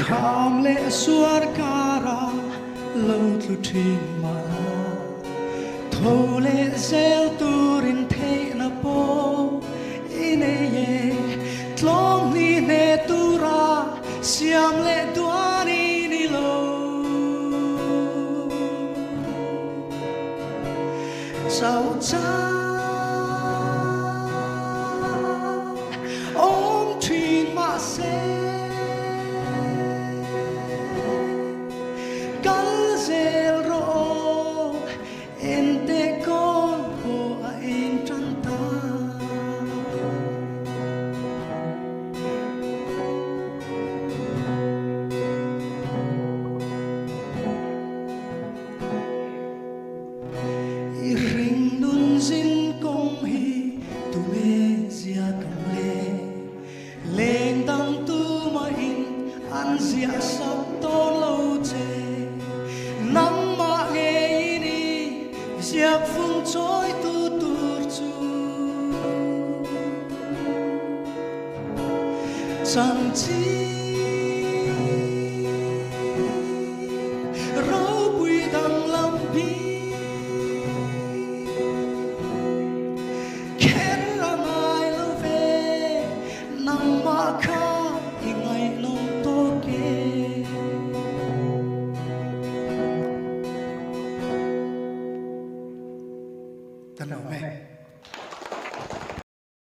kham le suar kara lo tu thin ma tho le zel turin the na po ine ye tlong ni ne tura siam le duani ni lo sao cha ôm thuyền mà xe cắn rêu rộ en te con po a en tranta i ring nun zin kong hi tu me zia kam le leng dang tu ma in an zia sap to lo che nang ma nge ni ziak phung choi tu tur chu chẳng chi rau bùi đằng lam bi